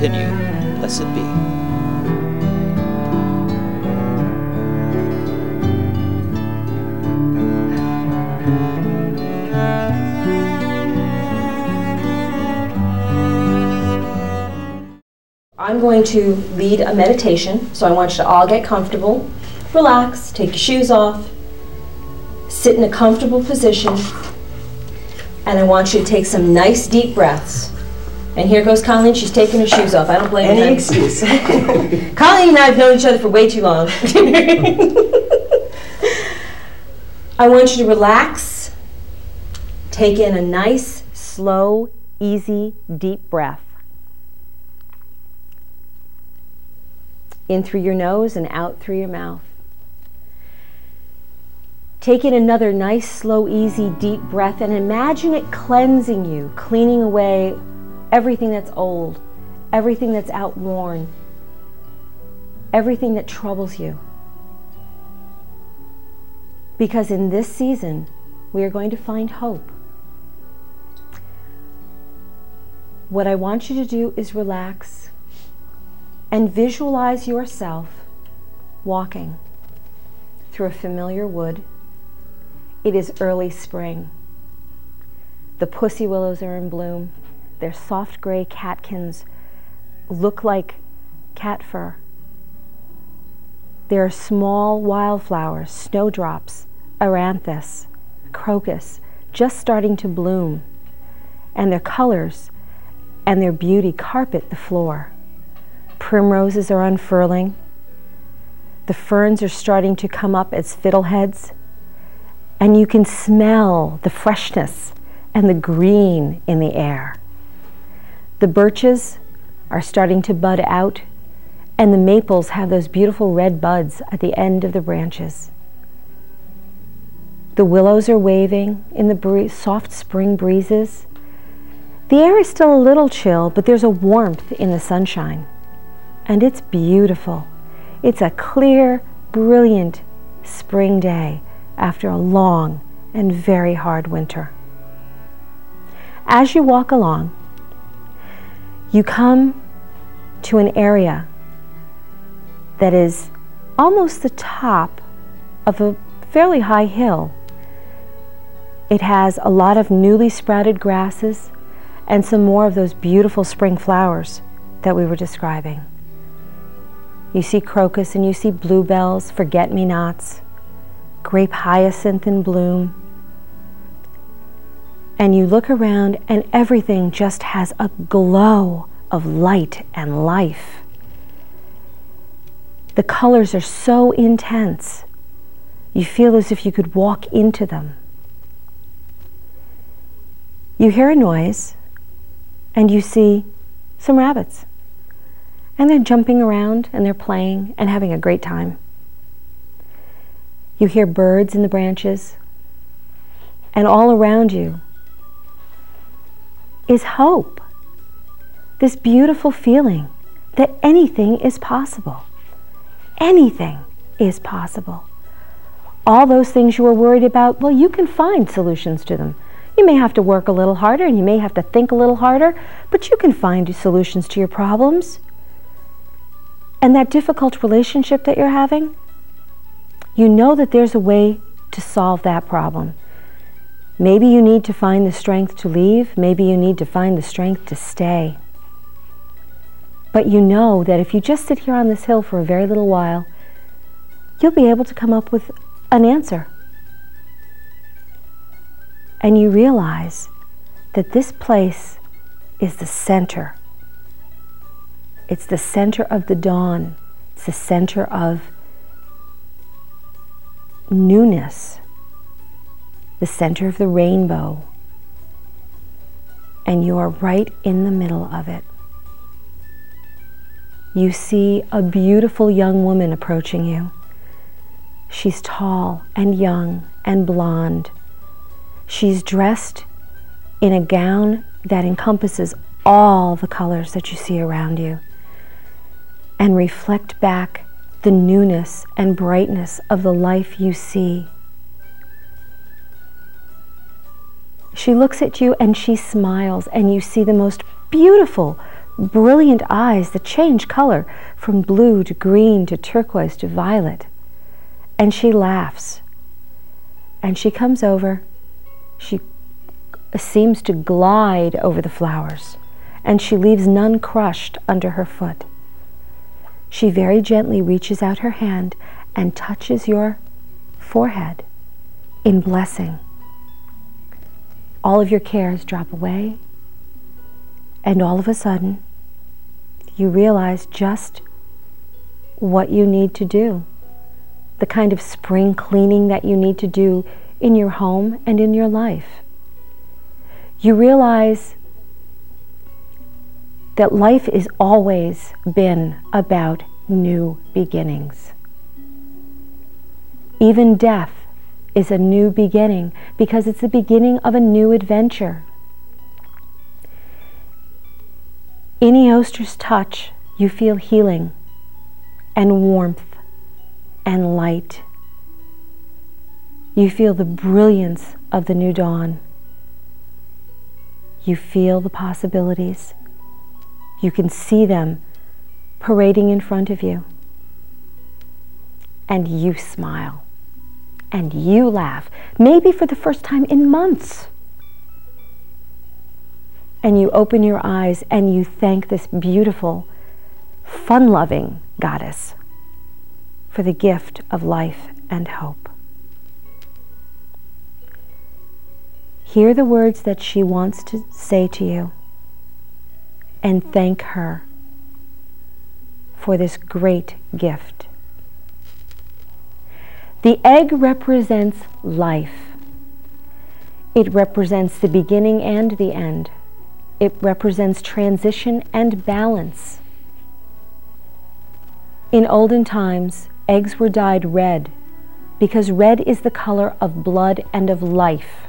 continue. Blessed be. I'm going to lead a meditation, so I want you to all get comfortable, relax, take your shoes off, sit in a comfortable position, and I want you to take some nice deep breaths. And here goes Colleen, she's taking her shoes off. I don't blame her. Any excuse. Colleen and I have known each other for way too long. I want you to relax, take in a nice, slow, easy, deep breath. In through your nose and out through your mouth. Take in another nice, slow, easy, deep breath and imagine it cleansing you, cleaning away everything that's old, everything that's outworn, everything that troubles you. Because in this season, we are going to find hope. What I want you to do is relax and visualize yourself walking through a familiar wood. It is early spring. The pussy willows are in bloom. Their soft gray catkins look like cat fur. There are small wildflowers, snowdrops, aranthus, crocus, just starting to bloom, and their colors and their beauty carpet the floor. Primroses are unfurling. The ferns are starting to come up as fiddleheads, and you can smell the freshness and the green in the air. The birches are starting to bud out, and the maples have those beautiful red buds at the end of the branches. The willows are waving in the soft spring breezes. The air is still a little chill, but there's a warmth in the sunshine. And it's beautiful. It's a clear, brilliant spring day after a long and very hard winter. As you walk along, you come to an area that is almost the top of a fairly high hill. It has a lot of newly sprouted grasses and some more of those beautiful spring flowers that we were describing. You see crocus and you see bluebells, forget-me-nots, grape hyacinth in bloom. And you look around and everything just has a glow of light and life. The colors are so intense, you feel as if you could walk into them. You hear a noise and you see some rabbits. And they're jumping around and they're playing and having a great time. You hear birds in the branches, and all around you is hope. This beautiful feeling that anything is possible. Anything is possible. All those things you were worried about, well, you can find solutions to them. You may have to work a little harder and you may have to think a little harder, but you can find solutions to your problems. And that difficult relationship that you're having, you know that there's a way to solve that problem. Maybe you need to find the strength to leave. Maybe you need to find the strength to stay. But you know that if you just sit here on this hill for a very little while, you'll be able to come up with an answer. And you realize that this place is the center. It's the center of the dawn. It's the center of newness. The center of the rainbow. And you are right in the middle of it. You see a beautiful young woman approaching you. She's tall and young and blonde. She's dressed in a gown that encompasses all the colors that you see around you and reflect back the newness and brightness of the life you see. She looks at you and she smiles, and you see the most beautiful, brilliant eyes that change color from blue to green to turquoise to violet. And she laughs. And she comes over. She seems to glide over the flowers, and she leaves none crushed under her foot. She very gently reaches out her hand and touches your forehead in blessing. All of your cares drop away, and all of a sudden, you realize just what you need to do, the kind of spring cleaning that you need to do in your home and in your life. You realize that life has always been about new beginnings. Even death is a new beginning because it's the beginning of a new adventure. In Eoster's touch, you feel healing and warmth and light. You feel the brilliance of the new dawn. You feel the possibilities. You can see them parading in front of you. And you smile. And you laugh, maybe for the first time in months. And you open your eyes and you thank this beautiful, fun-loving goddess for the gift of life and hope. Hear the words that she wants to say to you and thank her for this great gift. The egg represents life. It represents the beginning and the end. It represents transition and balance. In olden times, eggs were dyed red because red is the color of blood and of life.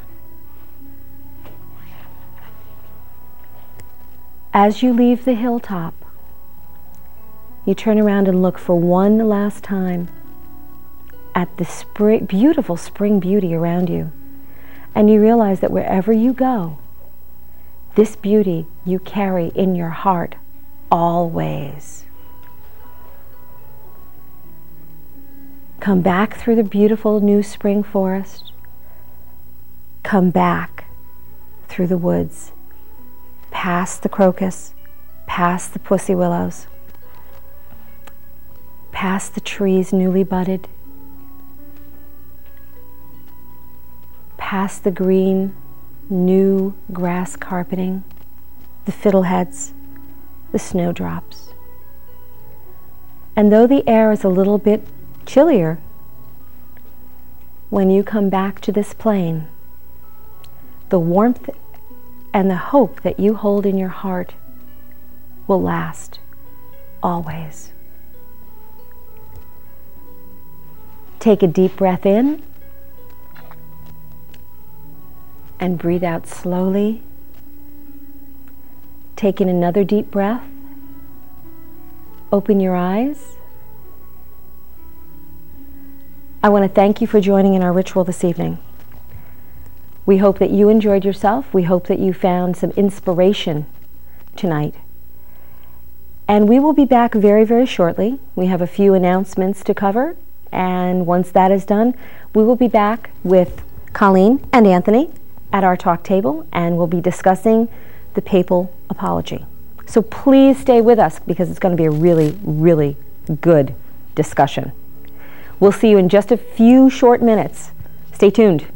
As you leave the hilltop, you turn around and look for one last time at the beautiful spring beauty around you. And you realize that wherever you go, this beauty you carry in your heart always. Come back through the beautiful new spring forest. Come back through the woods, past the crocus, past the pussy willows, past the trees newly budded, past the green, new grass carpeting, the fiddleheads, the snowdrops. And though the air is a little bit chillier, when you come back to this plain, the warmth and the hope that you hold in your heart will last always. Take a deep breath in and breathe out slowly. Take in another deep breath. Open your eyes. I want to thank you for joining in our ritual this evening. We hope that you enjoyed yourself. We hope that you found some inspiration tonight. And we will be back very, very shortly. We have a few announcements to cover. And once that is done, we will be back with Colleen and Anthony at our talk table, and we'll be discussing the papal apology. So please stay with us because it's going to be a really, really good discussion. We'll see you in just a few short minutes. Stay tuned.